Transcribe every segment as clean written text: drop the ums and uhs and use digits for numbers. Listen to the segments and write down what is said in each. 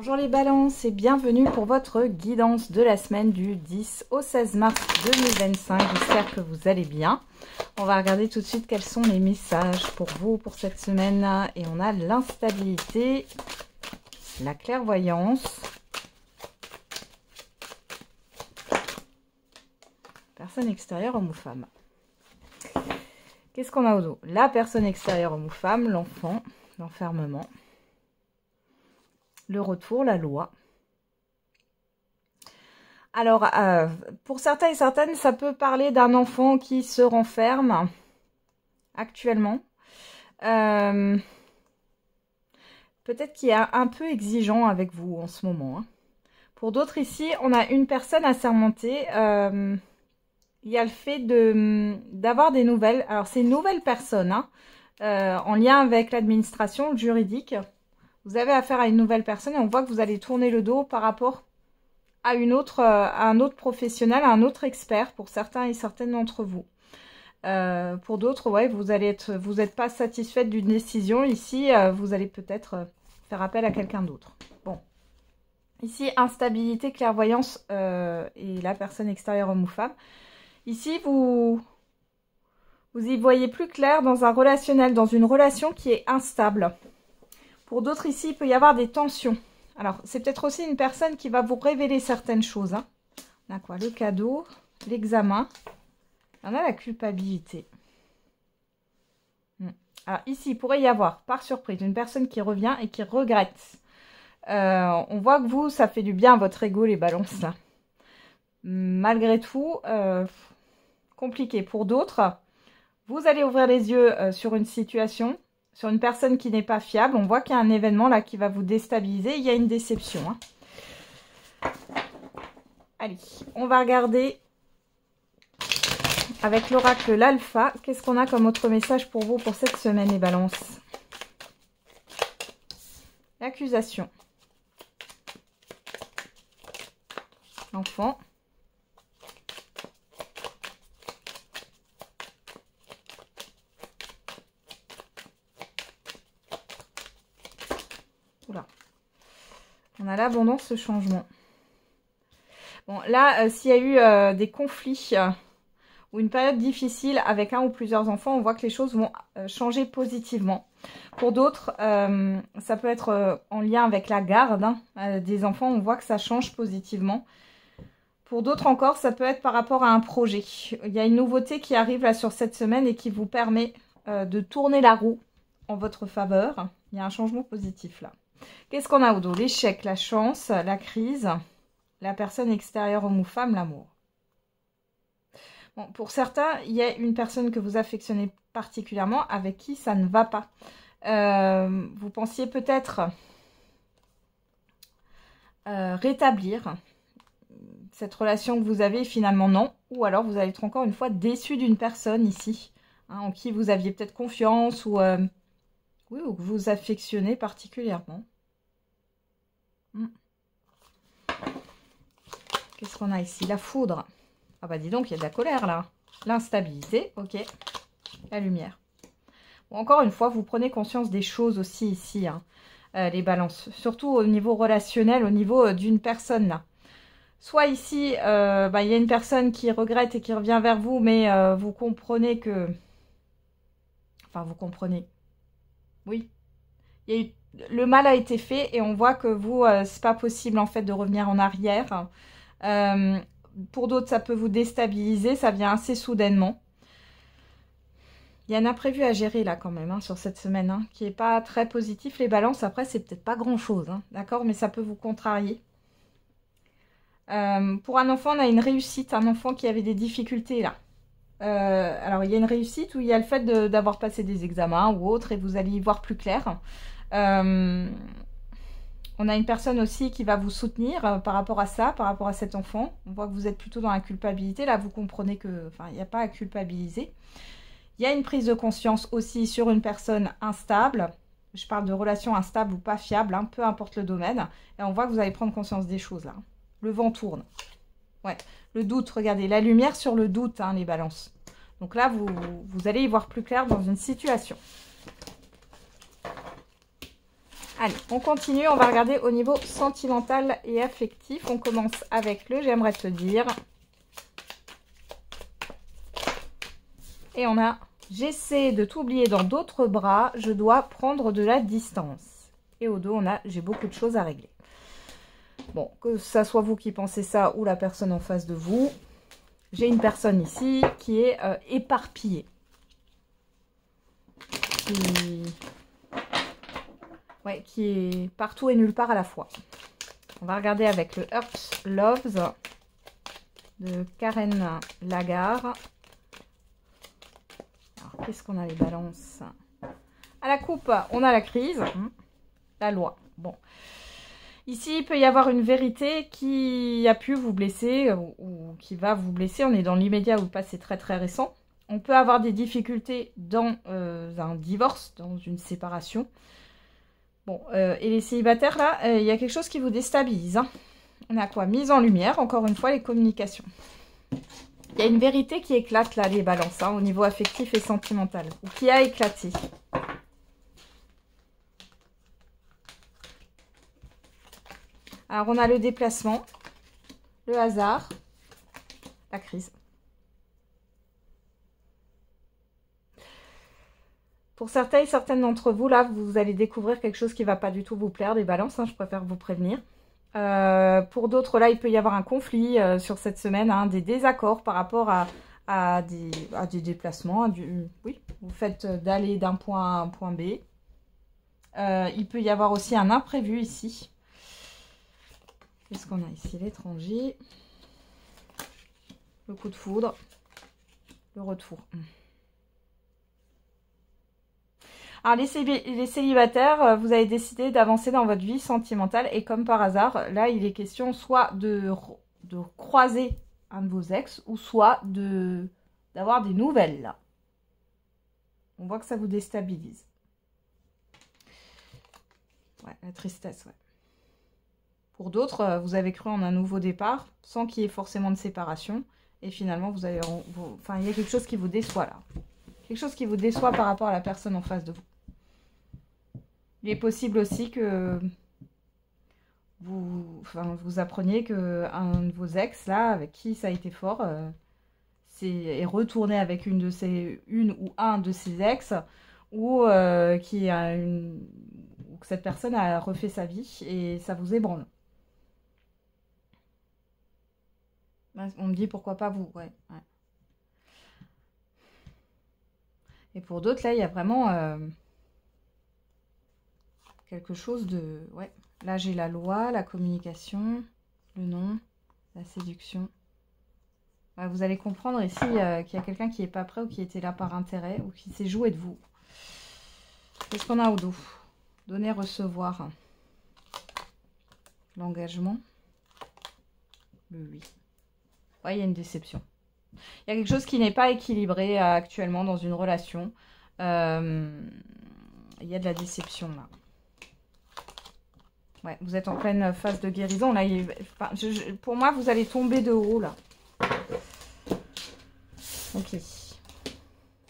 Bonjour les balances et bienvenue pour votre guidance de la semaine du 10 au 16 mars 2025. J'espère que vous allez bien. On va regarder tout de suite quels sont les messages pour vous pour cette semaine. Et on a l'instabilité, la clairvoyance, personne extérieure, homme ou femme. Qu'est-ce qu'on a au dos? La personne extérieure, homme ou femme, l'enfant, l'enfermement. Le retour, la loi. Alors, pour certains et certaines, ça peut parler d'un enfant qui se renferme actuellement. Peut-être qu'il est un peu exigeant avec vous en ce moment. Hein. Pour d'autres ici, on a une personne à sermenter. Il y a le fait d'avoir des nouvelles. Alors, c'est une nouvelle personne hein, en lien avec l'administration, le juridique. Vous avez affaire à une nouvelle personne et on voit que vous allez tourner le dos par rapport à un autre professionnel, à un autre expert pour certains et certaines d'entre vous. Pour d'autres, ouais, vous n'êtes pas satisfaite d'une décision. Ici, vous allez peut-être faire appel à quelqu'un d'autre. Bon. Ici, instabilité, clairvoyance et la personne extérieure, homme ou femme. Ici, vous y voyez plus clair dans un relationnel, dans une relation qui est instable. Pour d'autres ici, il peut y avoir des tensions. Alors, c'est peut-être aussi une personne qui va vous révéler certaines choses. Hein. On a quoi? Le cadeau, l'examen. On a la culpabilité. Alors, ici, il pourrait y avoir, par surprise, une personne qui revient et qui regrette. On voit que vous, ça fait du bien à votre ego, les balances. Là. Malgré tout, compliqué. Pour d'autres, vous allez ouvrir les yeux sur une situation, sur une personne qui n'est pas fiable. On voit qu'il y a un événement là qui va vous déstabiliser. Il y a une déception. Hein. Allez, on va regarder avec l'oracle l'alpha. Qu'est-ce qu'on a comme autre message pour vous pour cette semaine, les balances? L'accusation. L'enfant. Oula. On a l'abondance, ce changement. Bon, là, s'il y a eu des conflits ou une période difficile avec un ou plusieurs enfants, on voit que les choses vont changer positivement. Pour d'autres, ça peut être en lien avec la garde hein, des enfants, on voit que ça change positivement. Pour d'autres encore, ça peut être par rapport à un projet. Il y a une nouveauté qui arrive là sur cette semaine et qui vous permet de tourner la roue en votre faveur. Il y a un changement positif là. Qu'est-ce qu'on a au dos? L'échec, la chance, la crise, la personne extérieure, homme ou femme, l'amour. Bon, pour certains, il y a une personne que vous affectionnez particulièrement avec qui ça ne va pas. Vous pensiez peut-être rétablir cette relation que vous avez, finalement non. Ou alors vous allez être encore une fois déçu d'une personne ici, hein, en qui vous aviez peut-être confiance ou ou que vous affectionnez particulièrement. Qu'est-ce qu'on a ici? La foudre. Ah bah dis donc, il y a de la colère là. L'instabilité, ok. La lumière. Bon, encore une fois, vous prenez conscience des choses aussi ici, hein, les balances. Surtout au niveau relationnel, au niveau d'une personne là. Soit ici, il y a une personne qui regrette et qui revient vers vous, mais vous comprenez que... Enfin, vous comprenez. Oui. Il y a eu... Le mal a été fait et on voit que vous, c'est pas possible en fait de revenir en arrière. Pour d'autres, ça peut vous déstabiliser, ça vient assez soudainement. Il y a un imprévu à gérer là quand même hein, sur cette semaine, hein, qui n'est pas très positif. Les balances, après, c'est peut-être pas grand-chose, hein, d'accord? Mais ça peut vous contrarier. Pour un enfant, on a une réussite, un enfant qui avait des difficultés là. Alors, il y a une réussite où il y a le fait d'avoir passé des examens ou autre et vous allez y voir plus clair. On a une personne aussi qui va vous soutenir par rapport à ça, par rapport à cet enfant. On voit que vous êtes plutôt dans la culpabilité. Là, vous comprenez que, enfin, il n'y a pas à culpabiliser. Il y a une prise de conscience aussi sur une personne instable. Je parle de relations instables ou pas fiables, hein, peu importe le domaine. Et on voit que vous allez prendre conscience des choses là. Le vent tourne. Ouais, le doute, regardez, la lumière sur le doute, hein, les balances. Donc là, vous allez y voir plus clair dans une situation. Allez, on continue. On va regarder au niveau sentimental et affectif. On commence avec le j'aimerais te dire. Et on a j'essaie de t'oublier dans d'autres bras. Je dois prendre de la distance. Et au dos, on a j'ai beaucoup de choses à régler. Bon, que ça soit vous qui pensez ça ou la personne en face de vous. J'ai une personne ici qui est éparpillée. Qui est partout et nulle part à la fois. On va regarder avec le Earth Loves de Karen Lagarde. Alors, qu'est-ce qu'on a les balances? À la coupe, on a la crise, la loi. Bon. Ici, il peut y avoir une vérité qui a pu vous blesser ou qui va vous blesser. On est dans l'immédiat ou le passé très très récent. On peut avoir des difficultés dans un divorce, dans une séparation. Bon, et les célibataires, là, il y a quelque chose qui vous déstabilise. Hein. On a quoi? Mise en lumière, encore une fois, les communications. Il y a une vérité qui éclate, là, les balances, hein, au niveau affectif et sentimental. Ou qui a éclaté. Alors, on a le déplacement, le hasard, la crise. Pour certains et certaines d'entre vous, là, vous allez découvrir quelque chose qui ne va pas du tout vous plaire, des balances, hein, je préfère vous prévenir. Pour d'autres, là, il peut y avoir un conflit sur cette semaine, hein, des désaccords par rapport à des déplacements. Oui, vous faites d'aller d'un point A à un point B. Il peut y avoir aussi un imprévu ici. Qu'est-ce qu'on a ici? L'étranger, le coup de foudre, le retour. Alors, les célibataires, vous avez décidé d'avancer dans votre vie sentimentale et comme par hasard, là, il est question soit de croiser un de vos ex ou soit d'avoir des nouvelles, là. On voit que ça vous déstabilise. Ouais, la tristesse, ouais. Pour d'autres, vous avez cru en un nouveau départ sans qu'il y ait forcément de séparation et finalement, il y a quelque chose qui vous déçoit, là. Quelque chose qui vous déçoit par rapport à la personne en face de vous. Il est possible aussi que vous appreniez qu'un de vos ex, là, avec qui ça a été fort, est retourné avec une ou un de ses ex, ou que cette personne a refait sa vie et ça vous ébranle. On me dit pourquoi pas vous, ouais. Et pour d'autres, là, il y a vraiment quelque chose de... Ouais, là, j'ai la loi, la communication, le nom, la séduction. Ouais, vous allez comprendre ici qu'il y a quelqu'un qui n'est pas prêt ou qui était là par intérêt ou qui s'est joué de vous. Qu'est-ce qu'on a au dos? Donner, recevoir. L'engagement. Le oui. Ouais, il y a une déception. Il y a quelque chose qui n'est pas équilibré actuellement dans une relation. Il y a de la déception là. Ouais, vous êtes en pleine phase de guérison. Là, pour moi, vous allez tomber de haut là. Ok.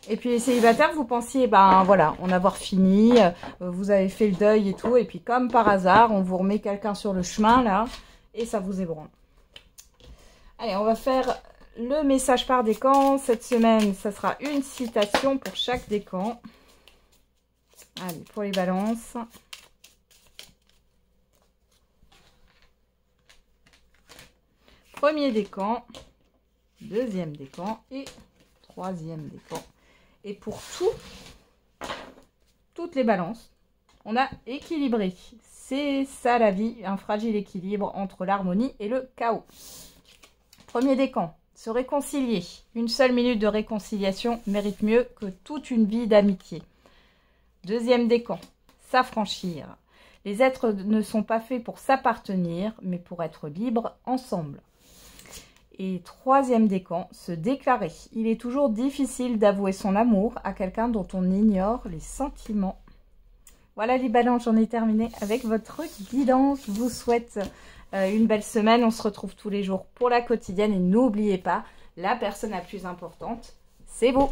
Et puis les célibataires, vous pensiez, ben voilà, en avoir fini. Vous avez fait le deuil et tout. Et puis comme par hasard, on vous remet quelqu'un sur le chemin là. Et ça vous ébranle. Allez, on va faire... le message par décan, cette semaine, ça sera une citation pour chaque décan. Allez, pour les balances. Premier décan, deuxième décan et troisième décan. Et pour toutes les balances, on a équilibré. C'est ça la vie, un fragile équilibre entre l'harmonie et le chaos. Premier décan. Se réconcilier. Une seule minute de réconciliation mérite mieux que toute une vie d'amitié. Deuxième décan. S'affranchir. Les êtres ne sont pas faits pour s'appartenir, mais pour être libres ensemble. Et troisième décan. Se déclarer. Il est toujours difficile d'avouer son amour à quelqu'un dont on ignore les sentiments. Voilà les balances, j'en ai terminé avec votre guidance. Je vous souhaite... une belle semaine, on se retrouve tous les jours pour la quotidienne et n'oubliez pas, la personne la plus importante, c'est vous.